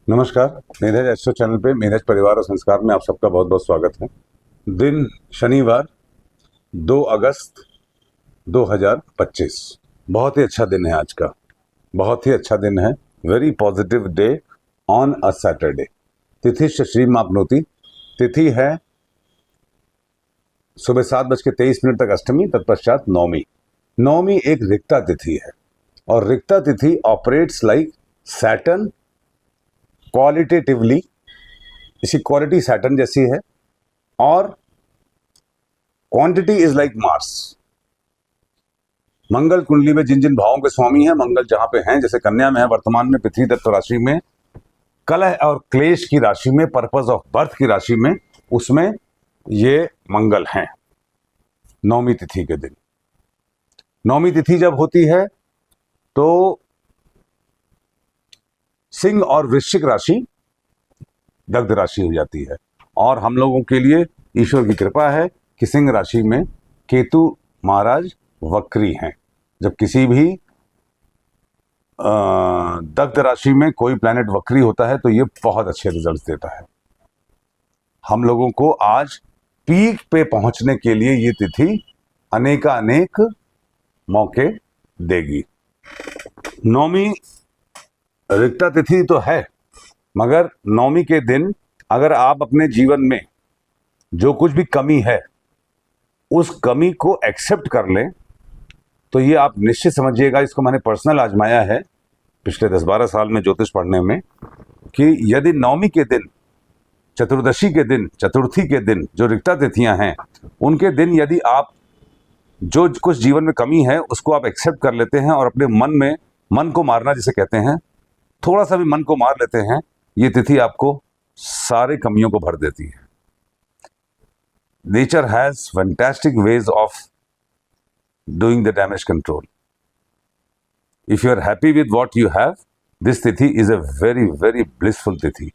नमस्कार। मेधज astro channel पे मेधज परिवार और संस्कार में आप सबका बहुत बहुत स्वागत है। दिन शनिवार 2 अगस्त 2025। बहुत ही अच्छा दिन है आज का, बहुत ही अच्छा दिन है। Very positive day on a Saturday. तिथि श्री मापनोती। तिथि है सुबह 7:23 तक अष्टमी, तत्पश्चात नवमी। नवमी एक रिक्ता तिथि है और रिक्ता तिथि ऑपरेट्स लाइक सैटर्न क्वालिटेटिवली। इसकी क्वालिटी सैटर्न जैसी है और क्वांटिटी इज लाइक मार्स। मंगल कुंडली में जिन जिन भावों के स्वामी हैं, मंगल जहां पे हैं, जैसे कन्या में है वर्तमान में, पृथ्वी तत्व राशि में, कलह और क्लेश की राशि में, पर्पस ऑफ बर्थ की राशि में, उसमें ये मंगल हैं नवमी तिथि के दिन। नवमी तिथि जब होती है तो सिंह और वृश्चिक राशि दग्ध राशि हो जाती है और हम लोगों के लिए ईश्वर की कृपा है कि सिंह राशि में केतु महाराज वक्री हैं। जब किसी भी दग्ध राशि में कोई प्लैनेट वक्री होता है तो ये बहुत अच्छे रिजल्ट्स देता है। हम लोगों को आज पीक पे पहुंचने के लिए ये तिथि अनेक मौके देगी। नवमी रिक्ता तिथि तो है, मगर नवमी के दिन अगर आप अपने जीवन में जो कुछ भी कमी है उस कमी को एक्सेप्ट कर लें तो ये आप निश्चित समझिएगा, इसको मैंने पर्सनल आजमाया है पिछले 10-12 साल में ज्योतिष पढ़ने में, कि यदि नवमी के दिन, चतुर्दशी के दिन, चतुर्थी के दिन जो रिक्ता तिथियां हैं उनके दिन यदि आप जो कुछ जीवन में कमी है उसको आप एक्सेप्ट कर लेते हैं और अपने मन को मारना जिसे कहते हैं, थोड़ा सा भी मन को मार लेते हैं, ये तिथि आपको सारे कमियों को भर देती है। Nature has fantastic ways of doing the damage control. If you are happy with what you have, this तिथि is a very very blissful तिथि।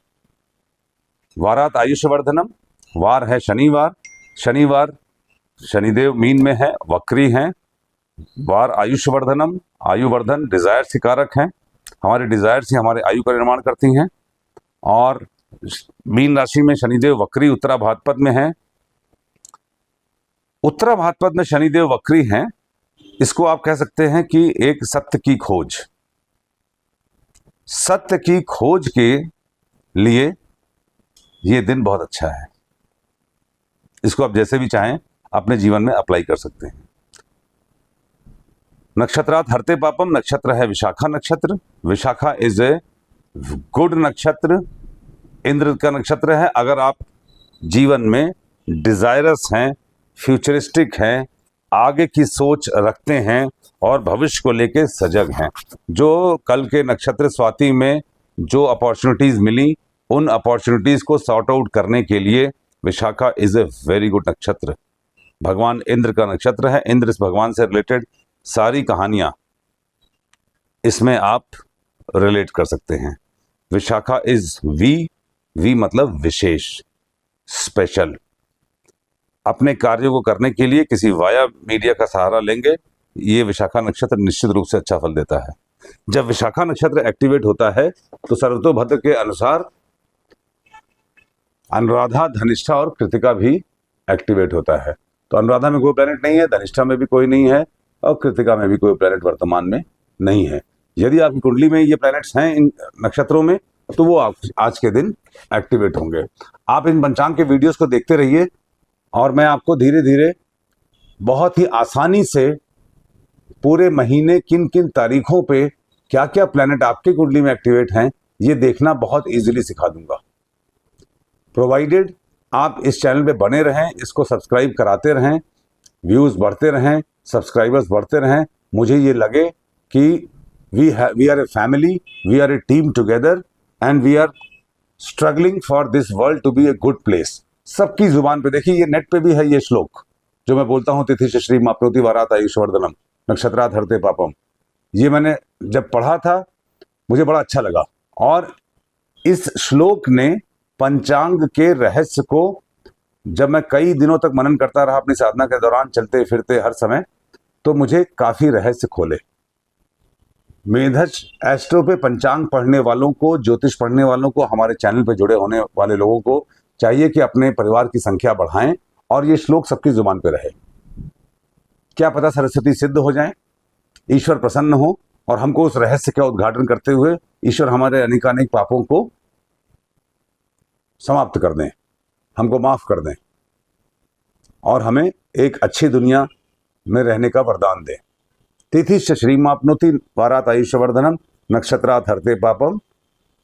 वारात आयुष्यवर्धनम। वार है शनिवार। शनिवार शनिदेव मीन में है, वक्री हैं। वार आयुष्यवर्धनम, आयुवर्धन, डिजायर से कारक हैं। हमारे डिजायर्स ही हमारे आयु का निर्माण करती हैं। और मीन राशि में शनिदेव वक्री उत्तरा भाद्रपद में है। उत्तरा भाद्रपद में शनिदेव वक्री हैं, इसको आप कह सकते हैं कि एक सत्य की खोज। सत्य की खोज के लिए ये दिन बहुत अच्छा है। इसको आप जैसे भी चाहें अपने जीवन में अप्लाई कर सकते हैं। नक्षत्रात हरते पापम। नक्षत्र है विशाखा नक्षत्र। विशाखा इज ए गुड नक्षत्र, इंद्र का नक्षत्र है। अगर आप जीवन में डिजायरस हैं, फ्यूचरिस्टिक हैं, आगे की सोच रखते हैं और भविष्य को लेके सजग हैं, जो कल के नक्षत्र स्वाति में जो अपॉर्चुनिटीज मिली उन अपॉर्चुनिटीज को सॉर्ट आउट करने के लिए Vishakha is a very good नक्षत्र। भगवान इंद्र का नक्षत्र है। इंद्र इस भगवान से रिलेटेड सारी कहानियां इसमें आप रिलेट कर सकते हैं। विशाखा इज वी मतलब विशेष, स्पेशल। अपने कार्यों को करने के लिए किसी वाया मीडिया का सहारा लेंगे, ये विशाखा नक्षत्र निश्चित रूप से अच्छा फल देता है। जब विशाखा नक्षत्र एक्टिवेट होता है तो सर्वतोभद्र के अनुसार अनुराधा, धनिष्ठा और कृतिका भी एक्टिवेट होता है। तो अनुराधा में कोई प्लैनेट नहीं है, धनिष्ठा में भी कोई नहीं है और कृतिका में भी कोई प्लैनेट वर्तमान में नहीं है। यदि आपकी कुंडली में ये प्लैनेट्स हैं इन नक्षत्रों में तो वो आज के दिन एक्टिवेट होंगे। आप इन पंचांग के वीडियोस को देखते रहिए और मैं आपको धीरे धीरे बहुत ही आसानी से पूरे महीने किन किन तारीखों पे क्या क्या प्लैनेट आपके कुंडली में एक्टिवेट हैं ये देखना बहुत इजीली सिखा दूंगा, प्रोवाइडेड आप इस चैनल पे बने रहें, इसको सब्सक्राइब कराते रहें, व्यूज बढ़ते रहें, सब्सक्राइबर्स बढ़ते रहें। मुझे ये लगे कि we are a family, we are a team together and we are struggling for this world to be a good place. सबकी जुबान पे देखिए, ये नेट पे भी है ये श्लोक जो मैं बोलता हूँ, तिथि श्री मापनोति वारात आयुष्यवर्धनम नक्षत्रात हरते पापम। ये मैंने जब पढ़ा था मुझे बड़ा अच्छा लगा और इस श्लोक ने पंचांग के रहस्य को जब मैं कई दिनों तक मनन करता रहा अपनी साधना के दौरान, चलते फिरते हर समय, तो मुझे काफी रहस्य खोले। मेधज एस्ट्रो पे पंचांग पढ़ने वालों को, ज्योतिष पढ़ने वालों को, हमारे चैनल पे जुड़े होने वाले लोगों को चाहिए कि अपने परिवार की संख्या बढ़ाएं और ये श्लोक सबकी जुबान पे रहे। क्या पता सरस्वती सिद्ध हो जाए, ईश्वर प्रसन्न हो और हमको उस रहस्य का उद्घाटन करते हुए ईश्वर हमारे अनेकानेक पापों को समाप्त कर दें, हमको माफ कर दें और हमें एक अच्छी दुनिया में रहने का वरदान दें। तिथिश्च श्रीमाप्नोति वारात आयुष्यवर्धनम, नक्षत्रात् हरते पापम,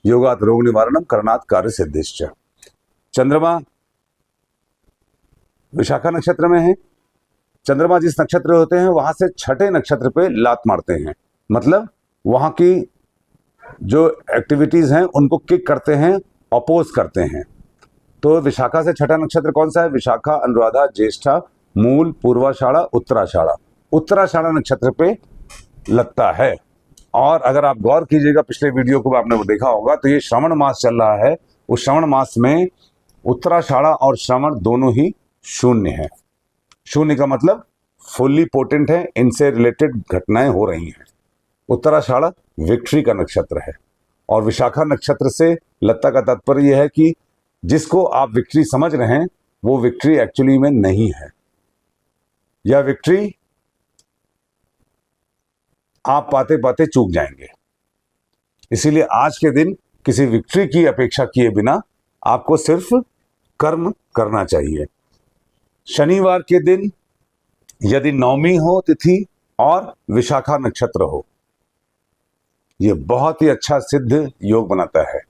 योगात् रोग निवारणम, करणात् कार्य सिद्धिश्च। चंद्रमा विशाखा नक्षत्र में है। चंद्रमा जिस नक्षत्र होते हैं वहां से छठे नक्षत्र पे लात मारते हैं, मतलब वहां की जो एक्टिविटीज हैं उनको किक करते हैं, अपोज करते हैं। तो विशाखा से छठा नक्षत्र कौन सा है? विशाखा, अनुराधा, ज्येष्ठा, मूल, पूर्वाषाढ़ा, उत्तराषाढ़ा। उत्तराषाढ़ा नक्षत्र पे लगता है। और अगर आप गौर कीजिएगा, पिछले वीडियो को आपने देखा होगा, तो ये श्रावण मास चल रहा है। उस श्रावण मास में उत्तराषाढ़ा और श्रावण दोनों ही शून्य है। शून्य का मतलब फुल्ली पोटेंट है, इनसे रिलेटेड घटनाएं हो रही हैं। उत्तराषाढ़ा विक्ट्री का नक्षत्र है और विशाखा नक्षत्र से लत्ता का तात्पर्य यह है कि जिसको आप विक्ट्री समझ रहे हैं वो विक्ट्री एक्चुअली में नहीं है। यह विक्ट्री आप पाते पाते चूक जाएंगे। इसीलिए आज के दिन किसी विक्ट्री की अपेक्षा किए बिना आपको सिर्फ कर्म करना चाहिए। शनिवार के दिन यदि नवमी हो तिथि और विशाखा नक्षत्र हो, यह बहुत ही अच्छा सिद्ध योग बनाता है।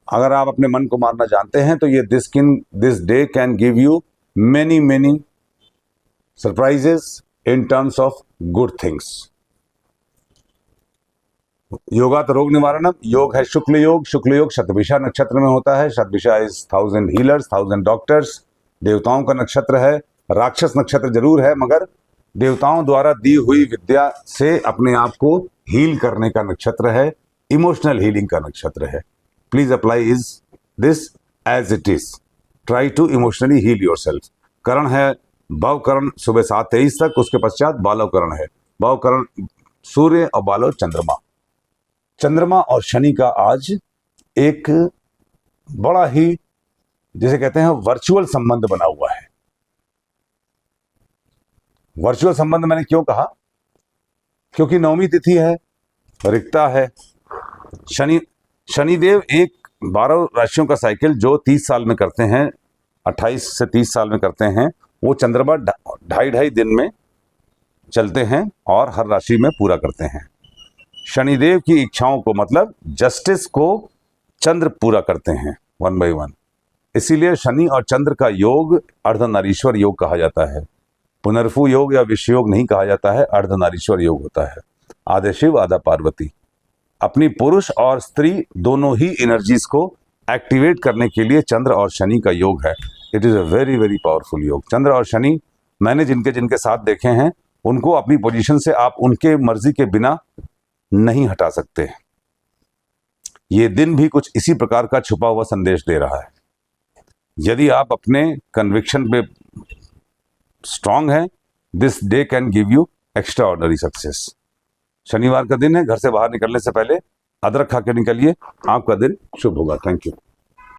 अगर आप अपने मन को मारना जानते हैं तो ये this day can give you many surprises in terms of good things. योगात रोग निवारणम, योग है शुक्ल योग। शुक्ल योग शतभिषा नक्षत्र में होता है। Shatabhisha is 1000 healers, 1000 doctors. देवताओं का नक्षत्र है। राक्षस नक्षत्र जरूर है, मगर देवताओं द्वारा दी हुई विद्या से अपने आप को हील करने का नक्षत्र है। इमोशनल हीलिंग का नक्षत्र है। Please apply this as it is. Try to emotionally heal yourself. करण है भवकरण सुबह 7:23 तक, उसके पश्चात बालव करण है। भवकरण सूर्य और बालव चंद्रमा। चंद्रमा और शनि का आज एक बड़ा ही, जिसे कहते हैं, वर्चुअल संबंध बना हुआ है। वर्चुअल संबंध मैंने क्यों कहा? क्योंकि नवमी तिथि है, रिक्ता है। शनिदेव 12 राशियों का साइकिल जो 30 साल में करते हैं, 28 से 30 साल में करते हैं, वो चंद्रमा 2.5 दिन में चलते हैं और हर राशि में पूरा करते हैं। शनिदेव की इच्छाओं को, मतलब जस्टिस को, चंद्र पूरा करते हैं 1 by 1। इसीलिए शनि और चंद्र का योग अर्धनारीश्वर योग कहा जाता है। पुनर्फु योग या विश्व योग नहीं कहा जाता है, अर्धनारीश्वर योग होता है। आधे शिव आधा पार्वती। अपनी पुरुष और स्त्री दोनों ही एनर्जीज को एक्टिवेट करने के लिए चंद्र और शनि का योग है। It is a very powerful योग। चंद्र और शनि मैंने जिनके साथ देखे हैं, उनको अपनी पोजीशन से आप उनके मर्जी के बिना नहीं हटा सकते। ये दिन भी कुछ इसी प्रकार का छुपा हुआ संदेश दे रहा है। यदि आप अपने कन्विक्शन पे स्ट्रांग हैं, this day can give you extra ordinary success. शनिवार का दिन है, घर से बाहर निकलने से पहले अदरक खा के निकलिए, आपका दिन शुभ होगा। Thank you.